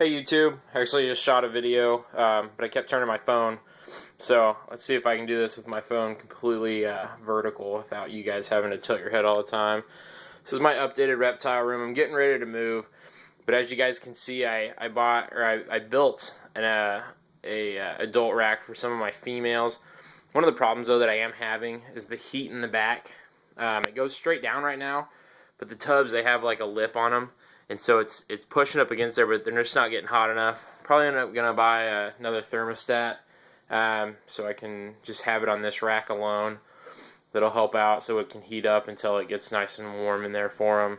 Hey YouTube, I actually just shot a video, but I kept turning my phone, so let's see if I can do this with my phone completely vertical without you guys having to tilt your head all the time. This is my updated reptile room. I'm getting ready to move, but as you guys can see, I built an adult rack for some of my females. One of the problems though that I am having is the heat in the back. It goes straight down right now, but the tubs, they have like a lip on them. And so it's pushing up against there, but they're just not getting hot enough. Probably end up gonna buy another thermostat, so I can just have it on this rack alone. That'll help out, so it can heat up until it gets nice and warm in there for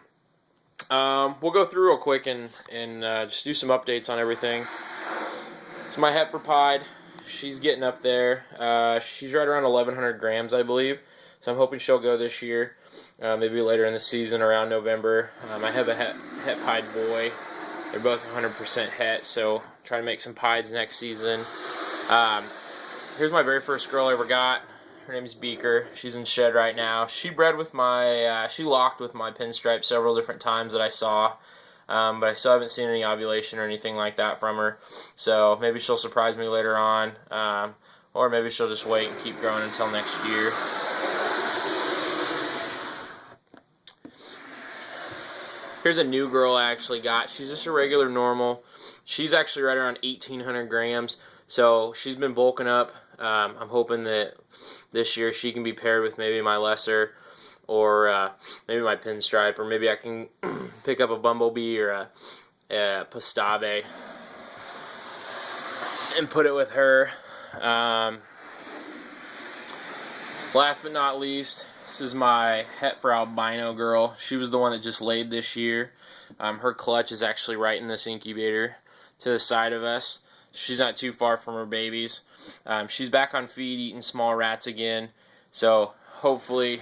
them. We'll go through real quick and just do some updates on everything. So my heifer pied, she's getting up there. She's right around 1,100 grams, I believe. So I'm hoping she'll go this year. Maybe later in the season, around November. I have a het pied boy. They're both 100% het, so try to make some pieds next season. Here's my very first girl I ever got. Her name's Beaker. She's in shed right now. She bred with my, she locked with my pinstripe several different times that I saw, but I still haven't seen any ovulation or anything like that from her. So maybe she'll surprise me later on, or maybe she'll just wait and keep growing until next year. Here's a new girl I actually got. She's just a regular normal. She's actually right around 1,800 grams, so she's been bulking up. I'm hoping that this year she can be paired with maybe my lesser, or maybe my pinstripe, or maybe I can pick up a bumblebee or a pastave and put it with her. Last but not least, this is my het for albino girl. She was the one that just laid this year. Her clutch is actually right in this incubator to the side of us. She's not too far from her babies. She's back on feed eating small rats again, so hopefully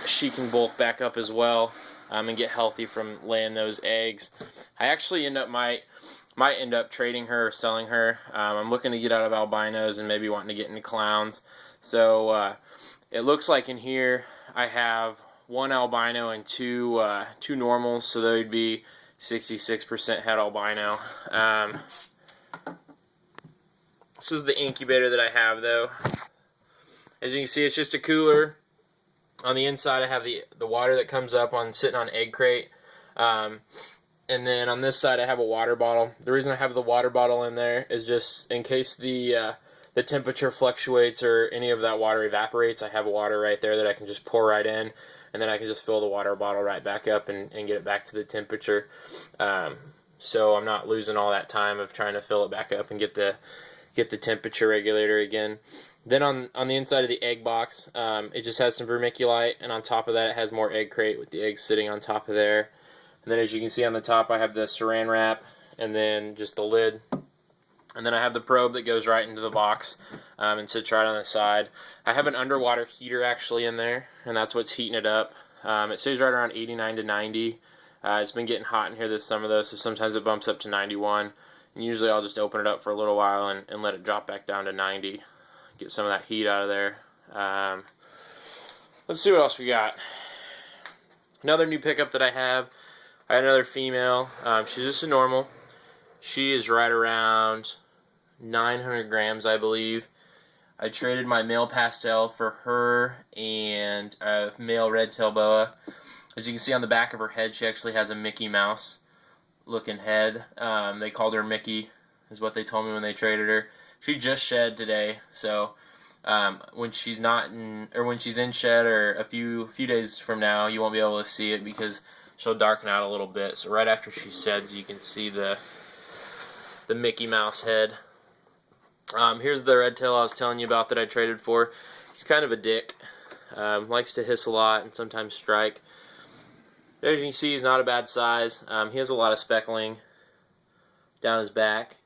she can bulk back up as well, and get healthy from laying those eggs. I actually might end up trading her or selling her. I'm looking to get out of albinos and maybe wanting to get into clowns. So it looks like in here I have one albino and two normals, so there would be 66% het albino. This is the incubator that I have though. As you can see, it's just a cooler. On the inside I have the water that comes up on sitting on egg crate. And then on this side I have a water bottle. The reason I have the water bottle in there is just in case the temperature fluctuates or any of that water evaporates. I have water right there that I can just pour right in, and then I can just fill the water bottle right back up and get it back to the temperature. So I'm not losing all that time of trying to fill it back up and get the temperature regulator again. Then on the inside of the egg box, it just has some vermiculite, and on top of that it has more egg crate with the eggs sitting on top of there. And then as you can see on the top I have the saran wrap, and then just the lid. And then I have the probe that goes right into the box and sits right on the side. I have an underwater heater actually in there, and that's what's heating it up. It stays right around 89 to 90. It's been getting hot in here this summer though, so sometimes it bumps up to 91. And usually I'll just open it up for a little while and let it drop back down to 90. Get some of that heat out of there. Let's see what else we got. Another new pickup that I have another female. She's just a normal. She is right around 900 grams, I believe. I traded my male pastel for her and a male red-tail boa. As you can see on the back of her head, she actually has a Mickey Mouse looking head. They called her Mickey, is what they told me when they traded her. She just shed today, so when she's in shed or a few days from now, you won't be able to see it because she'll darken out a little bit. So right after she sheds, you can see the Mickey Mouse head. Here's the red tail I was telling you about that I traded for. He's kind of a dick. Likes to hiss a lot and sometimes strike. As you can see, he's not a bad size. He has a lot of speckling down his back.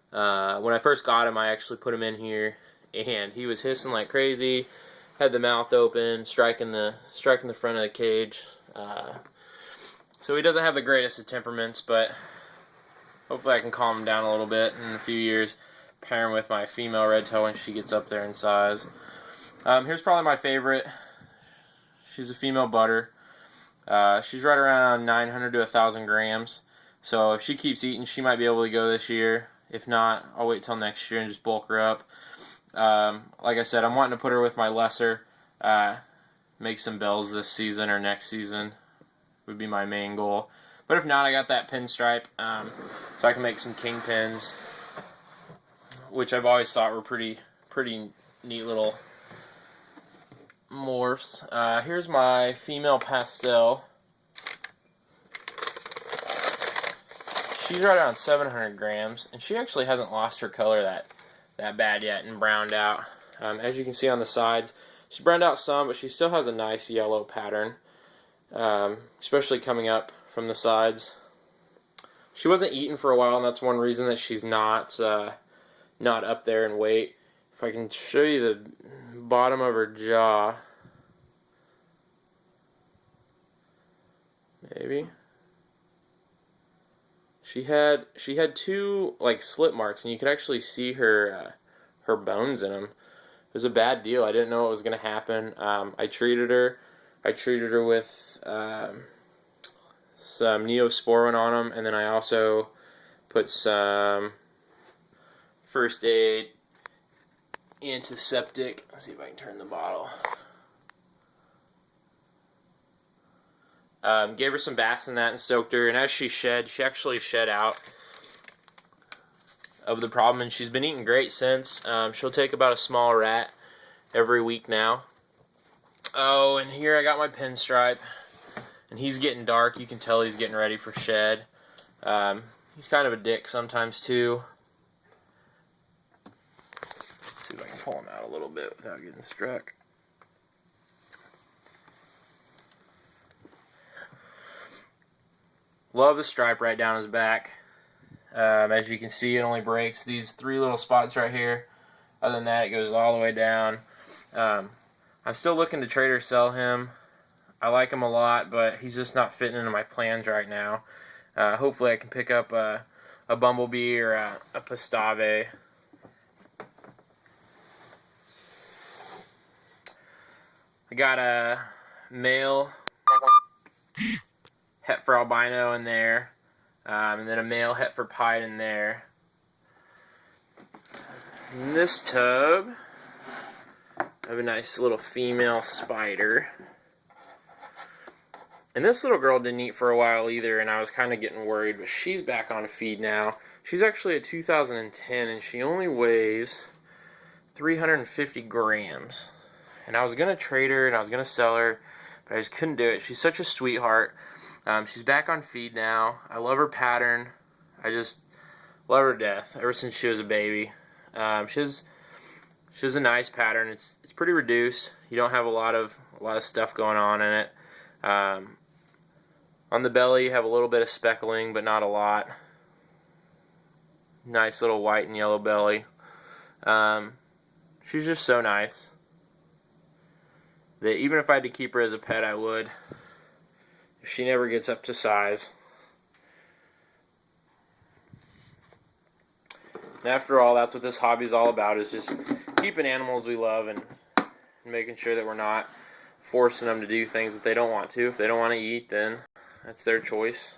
When I first got him, I actually put him in here, and he was hissing like crazy. Had the mouth open, striking the front of the cage. So he doesn't have the greatest of temperaments, but hopefully I can calm him down a little bit in a few years. Pair him with my female red tail when she gets up there in size. Here's probably my favorite. She's a female butter. She's right around 900 to 1,000 grams. So if she keeps eating, she might be able to go this year. If not, I'll wait till next year and just bulk her up. Like I said, I'm wanting to put her with my lesser. Make some bells this season or next season would be my main goal. But if not, I got that pinstripe, so I can make some kingpins, which I've always thought were pretty neat little morphs. Here's my female pastel. She's right around 700 grams, and she actually hasn't lost her color that bad yet and browned out. As you can see on the sides, she's browned out some, but she still has a nice yellow pattern, especially coming up from the sides. She wasn't eating for a while, and that's one reason that she's not up there in weight. If I can show you the bottom of her jaw, maybe. She had two like slit marks, and you could actually see her bones in them. It was a bad deal. I didn't know what was going to happen. I treated her with some Neosporin on them, and then I also put some first aid antiseptic. Let's see if I can turn the bottle. Gave her some baths in that and soaked her, and as she actually shed out of the problem, and she's been eating great since. She'll take about a small rat every week now. Oh, and here I got my pinstripe, and he's getting dark. You can tell he's getting ready for shed. He's kind of a dick sometimes too. Let's see if I can pull him out a little bit without getting struck. Love the stripe right down his back. As you can see, it only breaks these three little spots right here. Other than that, it goes all the way down. I'm still looking to trade or sell him. I like him a lot, but he's just not fitting into my plans right now. Hopefully I can pick up a bumblebee or a pastave. I got a male Hetfer albino in there, and then a male Hetfer pied in there. In this tub, I have a nice little female spider. And this little girl didn't eat for a while either, and I was kind of getting worried, but she's back on feed now. She's actually a 2010, and she only weighs 350 grams. And I was going to trade her, and I was going to sell her, but I just couldn't do it. She's such a sweetheart. She's back on feed now. I love her pattern. I just love her to death ever since she was a baby. She has a nice pattern. It's pretty reduced. You don't have a lot of stuff going on in it. On the belly, you have a little bit of speckling, but not a lot. Nice little white and yellow belly. She's just so nice that even if I had to keep her as a pet, I would. If she never gets up to size. And after all, that's what this hobby is all about, is just keeping animals we love and making sure that we're not forcing them to do things that they don't want to. If they don't want to eat, then that's their choice.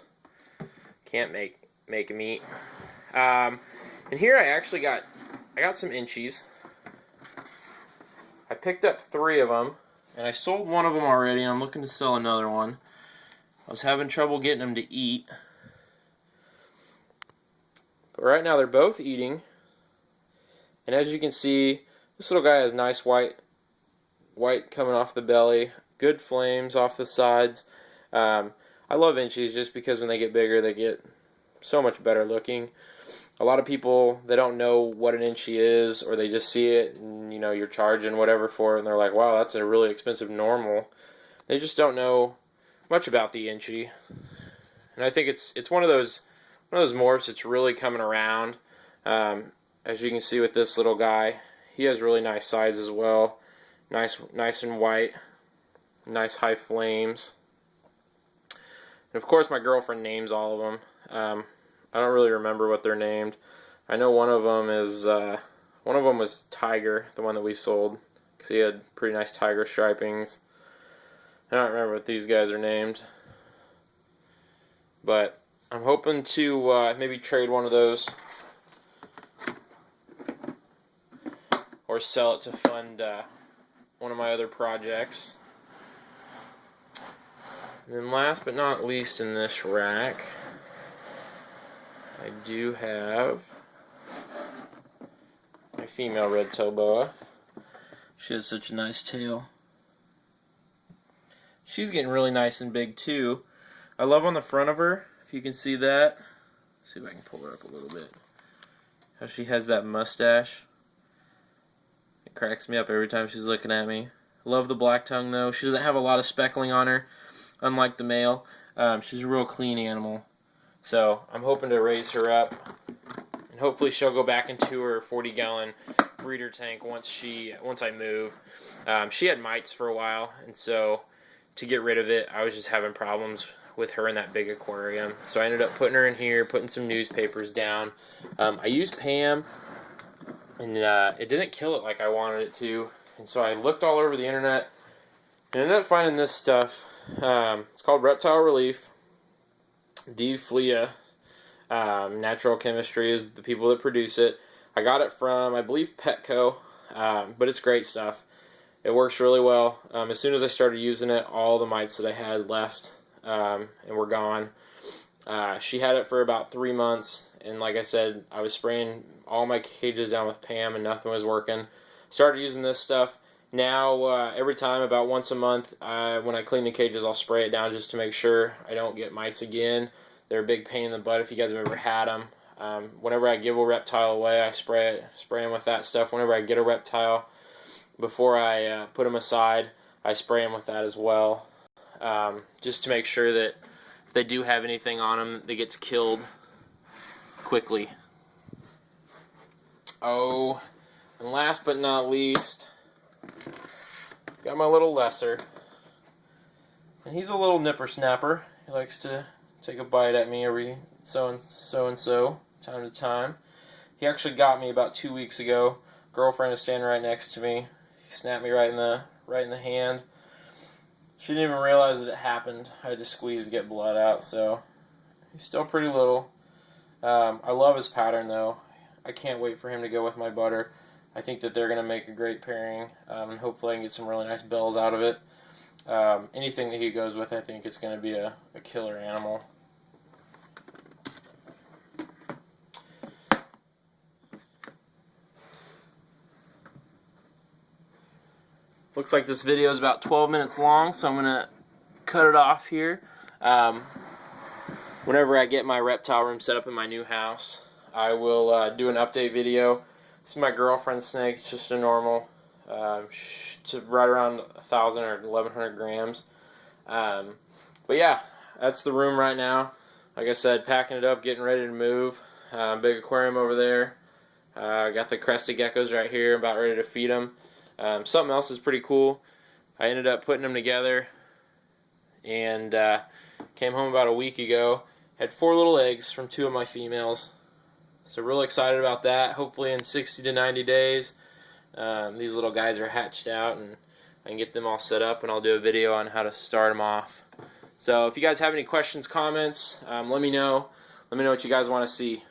Can't make them eat. And here I got some inchies. I picked up 3 of them, and I sold one of them already, and I'm looking to sell another one. I was having trouble getting them to eat. But right now they're both eating. And as you can see, this little guy has nice white coming off the belly. Good flames off the sides. I love inchies just because when they get bigger, they get so much better looking. A lot of people, they don't know what an inchie is, or they just see it and you're charging whatever for it, and they're like, wow, that's a really expensive normal. They just don't know much about the inchie. And I think it's one of those morphs that's really coming around. As you can see with this little guy, he has really nice sides as well. Nice and white. Nice high flames. And of course my girlfriend names all of them. I don't really remember what they're named. I know one of them was Tiger, the one that we sold, because he had pretty nice tiger stripings. I don't remember what these guys are named. but I'm hoping to maybe trade one of those or sell it to fund one of my other projects. And then last but not least in this rack, I do have my female red-tailed boa. She has such a nice tail. She's getting really nice and big too. I love on the front of her, if you can see that. Let's see if I can pull her up a little bit. How she has that mustache. It cracks me up every time she's looking at me. Love the black tongue though. She doesn't have a lot of speckling on her, unlike the male. She's a real clean animal. So I'm hoping to raise her up, and hopefully she'll go back into her 40-gallon breeder tank once I move. She had mites for a while, and so to get rid of it, I was just having problems with her in that big aquarium. So I ended up putting her in here, putting some newspapers down. I used Pam, and it didn't kill it like I wanted it to. And so I looked all over the internet and ended up finding this stuff. It's called Reptile Relief. Flea, Natural Chemistry is the people that produce it. I got it from, I believe, Petco, but it's great stuff. It works really well. As soon as I started using it, all the mites that I had left and were gone. She had it for about 3 months, and like I said, I was spraying all my cages down with Pam and nothing was working. Started using this stuff. Now, every time, about once a month, when I clean the cages, I'll spray it down just to make sure I don't get mites again. They're a big pain in the butt if you guys have ever had them. Whenever I give a reptile away, I spray them with that stuff. Whenever I get a reptile, before I put them aside, I spray them with that as well, just to make sure that if they do have anything on them, that gets killed quickly. Oh, and last but not least, got my little lesser, and he's a little nipper snapper. He likes to take a bite at me every so and so time to time. He actually got me about 2 weeks ago. Girlfriend is standing right next to me. He snapped me right in the hand. She didn't even realize that it happened. I had to squeeze to get blood out, so he's still pretty little. I love his pattern though. I can't wait for him to go with my butter. I think that they're going to make a great pairing, and hopefully I can get some really nice bells out of it. Anything that he goes with, I think it's going to be a killer animal. Looks like this video is about 12 minutes long, so I'm going to cut it off here. Whenever I get my reptile room set up in my new house, I will do an update video. This is my girlfriend's snake. It's just a normal, it's right around 1,000 or 1,100 grams. But yeah, that's the room right now. Like I said, packing it up, getting ready to move. Big aquarium over there. Got the crested geckos right here, about ready to feed them. Something else is pretty cool. I ended up putting them together and came home about a week ago. Had 4 little eggs from 2 of my females. So real excited about that. Hopefully in 60 to 90 days, these little guys are hatched out and I can get them all set up, and I'll do a video on how to start them off. So if you guys have any questions, comments, let me know. Let me know what you guys want to see.